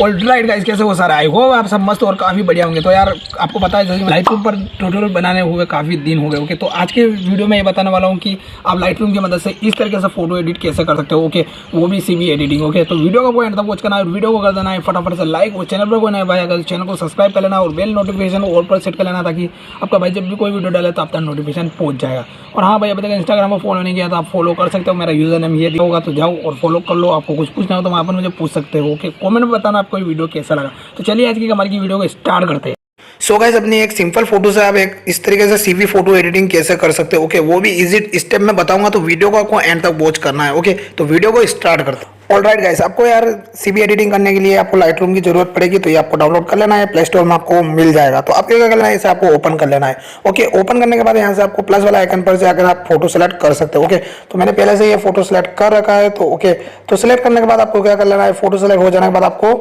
Alright guys, कैसे हो सारा? आई होप आप सब मस्त और काफ़ी बढ़िया होंगे। तो यार आपको पता है जैसे लाइटरूम पर ट्यूटोरियल बनाने हुए काफ़ी दिन हो गए। ओके, तो आज के वीडियो में ये बताने वाला हूँ कि आप लाइटरूम की मदद से इस तरीके से फोटो एडिट कैसे कर सकते हो। ओके, वो भी सीवी एडिटिंग। ओके, तो वीडियो को एंड तक वॉच करना है, वीडियो को कर देना है फटाफट से लाइक, और चैनल पर कोई नया भाई अगर चैनल को सब्सक्राइब कर लेना और बेल नोटिफिकेशन ऑल पर सेट कर लेना, ताकि आपका भाई जब भी कोई वीडियो डाले तो आप तक नोटिफिकेशन पहुंच जाएगा। और हाँ भाई, अभी तक इंस्टाग्राम पर फॉलो नहीं किया तो आप फॉलो कर सकते हो, मेरा यूजर नेम ये होगा, तो जाओ और फॉलो कर लो। आपको कुछ पूछना हो तो वहाँ पर मुझे पूछ सकते हो। ओके, कमेंट में बताना आपको ये वीडियो कैसा लगा। तो चलिए आज की हमारी की वीडियो को स्टार्ट करते हैं। सो गाइस, अपनी एक सिंपल फोटो से आप एक इस तरीके से सीवी फोटो एडिटिंग कैसे कर सकते हो। ओके, वो भी इजी स्टेप में बताऊंगा, तो वीडियो को आपको एंड तक वॉच करना है। ओके, तो वीडियो को स्टार्ट करते हैं। ऑलराइट गाइस, आपको यार सीवी एडिटिंग करने के लिए आपको लाइटरूम की जरूरत पड़ेगी, तो ये आपको डाउनलोड कर लेना है, प्ले स्टोर में आपको मिल जाएगा। तो आपको क्या करना है, इसे आपको ओपन कर लेना है। ओके, ओपन करने के बाद यहाँ से आपको प्लस वाला आइकन पर से अगर आप फोटो सेलेक्ट कर सकते हो। ओके, तो मैंने पहले से ये फोटो सेलेक्ट कर रखा है। तो ओके, तो सेलेक्ट करने के बाद आपको क्या कर लेना है, फोटो सेलेक्ट हो जाने के बाद आपको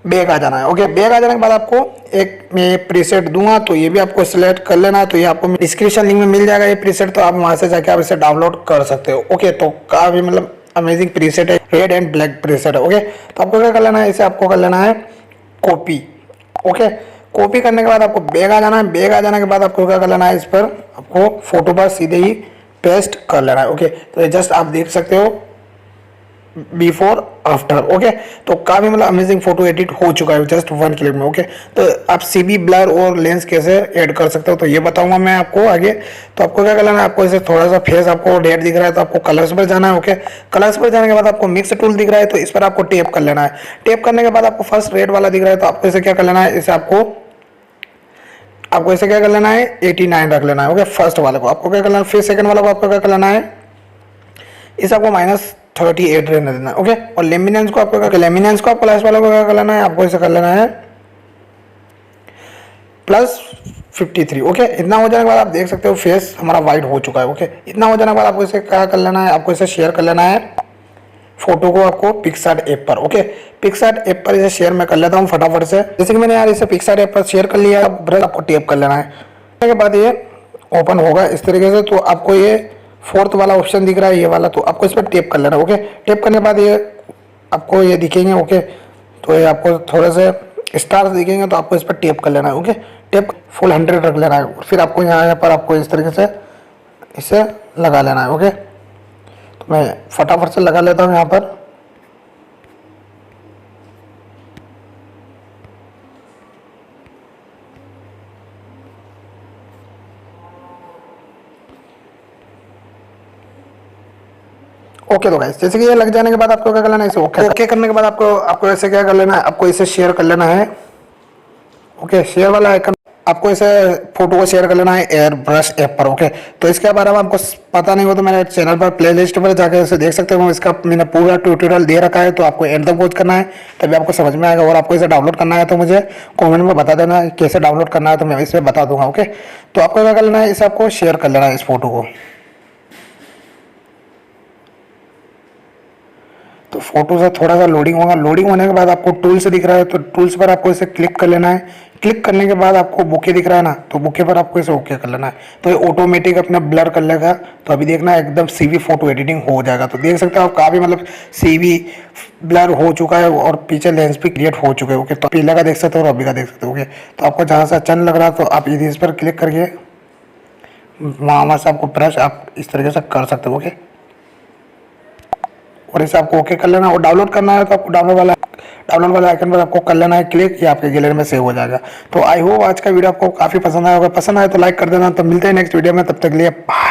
बैक आ जाना है। ओके, बैक आ जाने के बाद आपको एक मैं प्रीसेट दूंगा, तो ये भी आपको सिलेक्ट कर लेना है। तो ये आपको डिस्क्रिप्शन लिंक में मिल जाएगा ये प्रीसेट, तो आप वहां से जाके आप इसे डाउनलोड कर सकते हो। ओके, तो काफी मतलब अमेजिंग प्रीसेट है, रेड एंड ब्लैक प्रीसेट है। ओके, तो आपको क्या कर लेना है, इसे आपको कर लेना है कॉपी। ओके, कॉपी करने के बाद आपको बैक आ जाना है। बैक आ जाने के बाद आपको क्या कर लेना है, इस पर आपको फोटो पर सीधे ही पेस्ट कर लेना है। ओके, तो जस्ट आप देख सकते हो बिफोर आफ्टर। ओके, तो काफी मतलब अमेजिंग फोटो एडिट हो चुका है जस्ट वन क्लिक में। ओके, तो आप सीवी ब्लर और लेंस कैसे ऐड कर सकते हो, तो ये बताऊंगा मैं आपको आगे। तो आपको क्या करना है, आपको इसे थोड़ा सा फेस आपको रेड दिख रहा है तो आपको कलर्स पर जाना है। ओके, कलर्स पर जाने के बाद आपको मिक्स टूल दिख रहा है, तो इस पर आपको टेप कर लेना है। टेप करने के बाद आपको फर्स्ट रेड वाला दिख रहा है, तो आपको इसे क्या कर लेना है, इसे आपको इसे क्या कर लेना है, 89 रख लेना है। ओके, फर्स्ट वाले को आपको क्या करना है, फिर सेकंड वाला को आपको क्या कर लेना है, इसे आपको -38 रहने देना है। ओके, और लेमिनेंस को आपको लास्ट वाला को क्या कर लेना है, आपको इसे कर लेना है +53। ओके, इतना हो जाने के बाद आप देख सकते हो फेस हमारा वाइट हो चुका है। ओके, इतना हो जाने के बाद आपको इसे क्या कर लेना है, आपको इसे शेयर कर लेना है फोटो को आपको पिक्सार्ट ऐप पर। ओके, पिक्सार्ट ऐप पर इसे शेयर मैं कर लेता हूँ फटाफट से। जैसे कि मैंने यार इसे पिक्सार्ट ऐप पर शेयर कर लिया, ब्रश आपको टेप कर लेना है। के बाद ये ओपन होगा इस तरीके से, तो आपको ये फोर्थ वाला ऑप्शन दिख रहा है ये वाला, तो आपको इस पर टेप कर लेना है। ओके, टेप करने के बाद ये आपको ये दिखेंगे। ओके, तो ये आपको थोड़े से स्टार्स दिखेंगे, तो आपको इस पर टेप कर लेना है। ओके, टेप फुल 100 रख लेना है। फिर आपको यहाँ पर आपको इस तरीके से इसे लगा लेना है। ओके, तो मैं फटाफट से लगा लेता हूँ यहाँ पर। ओके, तो गाइस जैसे कि ये लग जाने के बाद आपको क्या कर लेना है, इसे ओके करने के बाद आपको ऐसे क्या कर लेना है, आपको इसे शेयर कर लेना है। ओके, शेयर वाला आइकन आपको इसे फोटो को शेयर कर लेना है एयर ब्रश ऐप पर। ओके, तो इसके बारे में आपको पता नहीं हो तो मेरे चैनल पर प्लेलिस्ट पर जाकर इसे देख सकते हो। इसका मैंने पूरा ट्यूटोरियल दे रखा है, तो आपको एंड तक वॉच करना है, तभी आपको समझ में आएगा। और आपको इसे डाउनलोड करना है तो मुझे कमेंट में बता देना कैसे डाउनलोड करना है, तो मैं इसे बता दूंगा। ओके, तो आपको क्या कर लेना है, इसे आपको शेयर कर लेना है इस फोटो को। तो फोटो से थोड़ा सा लोडिंग होगा, लोडिंग होने के बाद आपको टूल्स दिख रहा है, तो टूल्स पर आपको इसे क्लिक कर लेना है। क्लिक करने के बाद आपको बुके दिख रहा है ना, तो बुके पर आपको इसे ओके कर लेना है। तो ये ऑटोमेटिक अपना ब्लर कर लेगा। तो अभी देखना एकदम सीवी फोटो एडिटिंग हो जाएगा। तो देख सकते हो आप काफ़ी मतलब सीवी ब्लर हो चुका है और पीछे लेंस भी क्रिएट हो चुके हैं। ओके, तो पीला का देख सकते हो और अभी का देख सकते हो। ओके, तो आपको जहाँ से अच्छा लग रहा है तो आप इस पर क्लिक करके वहाँ से आपको ब्रश आप इस तरीके से कर सकते हो। ओके, और इसे आपको ओके कर लेना और डाउनलोड करना है तो आपको डाउनलोड वाला आइकन पर आपको कर लेना है क्लिक, ये आपके गैलरी में सेव हो जाएगा। तो आई होप आज का वीडियो आपको काफ़ी पसंद आया होगा। पसंद आए तो लाइक कर देना। तो मिलते हैं नेक्स्ट वीडियो में, तब तक के लिए बाय।